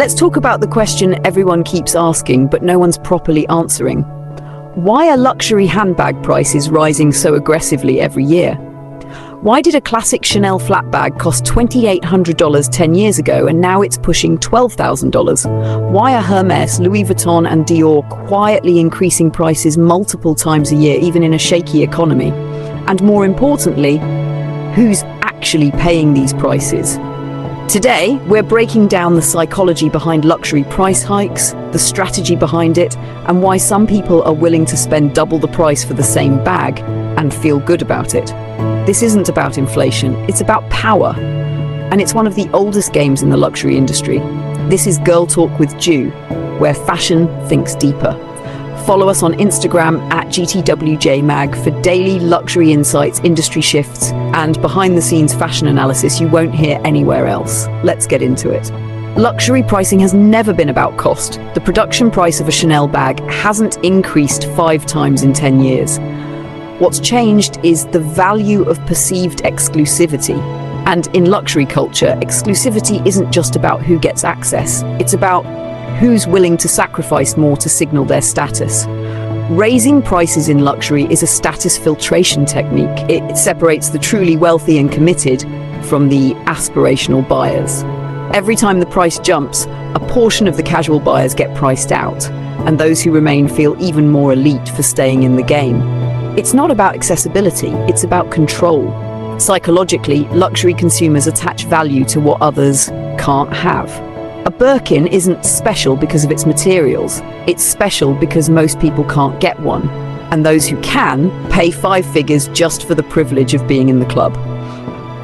Let's talk about the question everyone keeps asking, but no one's properly answering. Why are luxury handbag prices rising so aggressively every year? Why did a classic Chanel flat bag cost $2,800 10 years ago and now it's pushing $12,000? Why are Hermès, Louis Vuitton and Dior quietly increasing prices multiple times a year, even in a shaky economy? And more importantly, who's actually paying these prices? Today, we're breaking down the psychology behind luxury price hikes, the strategy behind it, and why some people are willing to spend double the price for the same bag and feel good about it. This isn't about inflation, it's about power. And it's one of the oldest games in the luxury industry. This is Girl Talk with Ju, where fashion thinks deeper. Follow us on Instagram at GTWJMag for daily luxury insights, industry shifts, and behind-the-scenes fashion analysis you won't hear anywhere else. Let's get into it. Luxury pricing has never been about cost. The production price of a Chanel bag hasn't increased 5 times in 10 years. What's changed is the value of perceived exclusivity. And in luxury culture, exclusivity isn't just about who gets access. It's about who's willing to sacrifice more to signal their status. Raising prices in luxury is a status filtration technique. It separates the truly wealthy and committed from the aspirational buyers. Every time the price jumps, a portion of the casual buyers get priced out, and those who remain feel even more elite for staying in the game. It's not about accessibility, it's about control. Psychologically, luxury consumers attach value to what others can't have. A Birkin isn't special because of its materials. It's special because most people can't get one, and those who can pay 5 figures just for the privilege of being in the club.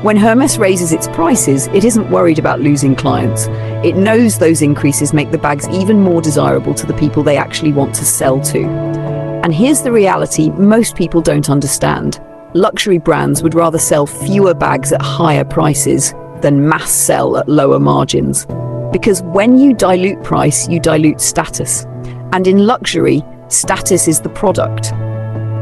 When Hermès raises its prices, it isn't worried about losing clients. It knows those increases make the bags even more desirable to the people they actually want to sell to. And here's the reality most people don't understand. Luxury brands would rather sell fewer bags at higher prices than mass sell at lower margins. Because when you dilute price, you dilute status. And in luxury, status is the product.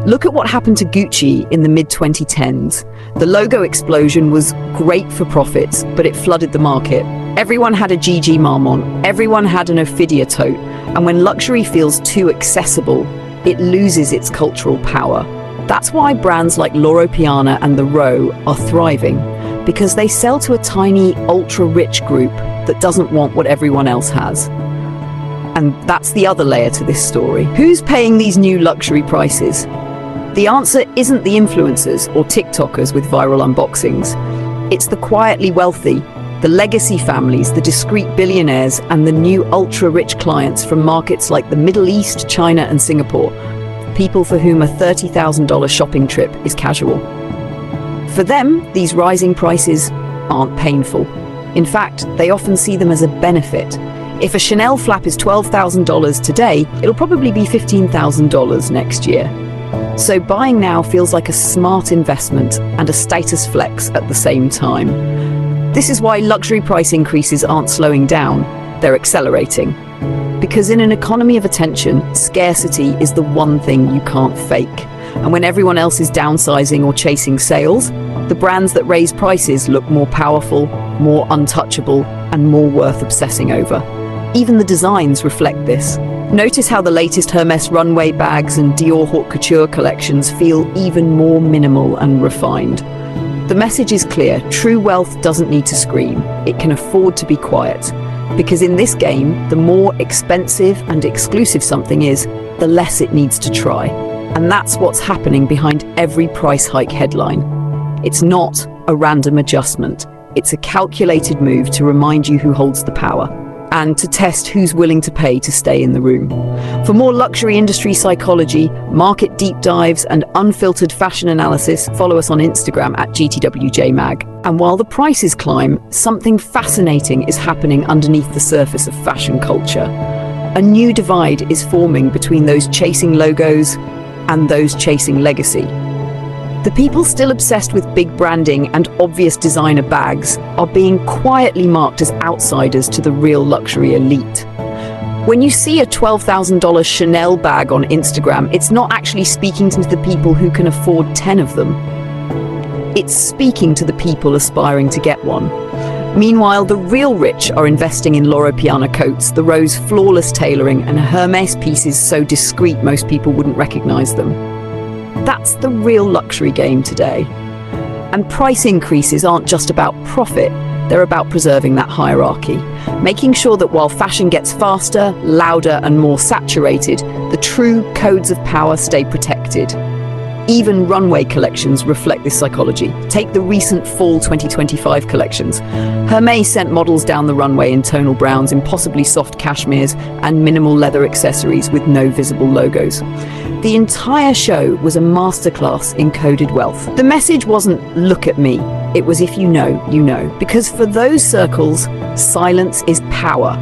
Look at what happened to Gucci in the mid-2010s. The logo explosion was great for profits, but it flooded the market. Everyone had a Gigi Marmont, everyone had an Ophidia tote, and when luxury feels too accessible, it loses its cultural power. That's why brands like Loro Piana and The Row are thriving, because they sell to a tiny, ultra-rich group that doesn't want what everyone else has. And that's the other layer to this story. Who's paying these new luxury prices? The answer isn't the influencers or TikTokers with viral unboxings. It's the quietly wealthy, the legacy families, the discreet billionaires, and the new ultra-rich clients from markets like the Middle East, China, and Singapore. People for whom a $30,000 shopping trip is casual. For them, these rising prices aren't painful. In fact, they often see them as a benefit. If a Chanel flap is $12,000 today, it'll probably be $15,000 next year. So buying now feels like a smart investment and a status flex at the same time. This is why luxury price increases aren't slowing down, they're accelerating. Because in an economy of attention, scarcity is the one thing you can't fake. And when everyone else is downsizing or chasing sales, the brands that raise prices look more powerful, more untouchable, and more worth obsessing over. Even the designs reflect this. Notice how the latest Hermès runway bags and Dior haute couture collections feel even more minimal and refined. The message is clear: true wealth doesn't need to scream, it can afford to be quiet. Because in this game, the more expensive and exclusive something is, the less it needs to try. And that's what's happening behind every price hike headline. It's not a random adjustment. It's a calculated move to remind you who holds the power and to test who's willing to pay to stay in the room. For more luxury industry psychology, market deep dives, and unfiltered fashion analysis, follow us on Instagram at GTWJMag. And while the prices climb, something fascinating is happening underneath the surface of fashion culture. A new divide is forming between those chasing logos and those chasing legacy. The people still obsessed with big branding and obvious designer bags are being quietly marked as outsiders to the real luxury elite. When you see a $12,000 Chanel bag on Instagram, it's not actually speaking to the people who can afford 10 of them. It's speaking to the people aspiring to get one. Meanwhile, the real rich are investing in Loro Piana coats, the Rose flawless tailoring, and Hermès pieces so discreet most people wouldn't recognize them. That's the real luxury game today. And price increases aren't just about profit, they're about preserving that hierarchy, making sure that while fashion gets faster, louder, and more saturated, the true codes of power stay protected. Even runway collections reflect this psychology. Take the recent Fall 2025 collections. Hermès sent models down the runway in tonal browns, impossibly soft cashmeres, and minimal leather accessories with no visible logos. The entire show was a masterclass in coded wealth. The message wasn't, "Look at me." It was, "If you know, you know." Because for those circles, silence is power.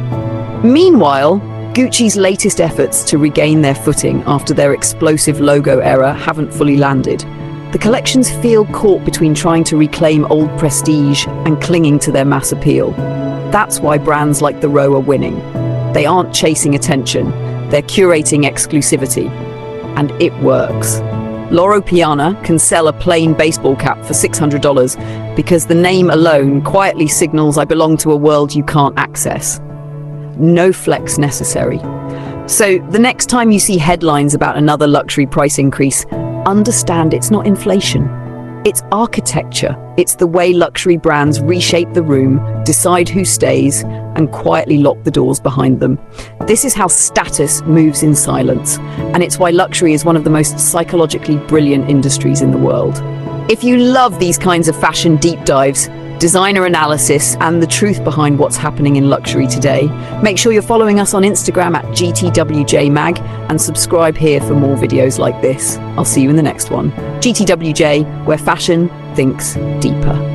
Meanwhile, Gucci's latest efforts to regain their footing after their explosive logo era haven't fully landed. The collections feel caught between trying to reclaim old prestige and clinging to their mass appeal. That's why brands like the Row are winning. They aren't chasing attention, they're curating exclusivity. And it works. Loro Piana can sell a plain baseball cap for $600 because the name alone quietly signals, "I belong to a world you can't access." No flex necessary. So the next time you see headlines about another luxury price increase, understand it's not inflation. It's architecture. It's the way luxury brands reshape the room, decide who stays, and quietly lock the doors behind them. This is how status moves in silence, and it's why luxury is one of the most psychologically brilliant industries in the world. If you love these kinds of fashion deep dives, designer analysis, and the truth behind what's happening in luxury today, make sure you're following us on Instagram at GTWJMag and subscribe here for more videos like this. I'll see you in the next one. GTWJ, where fashion thinks deeper.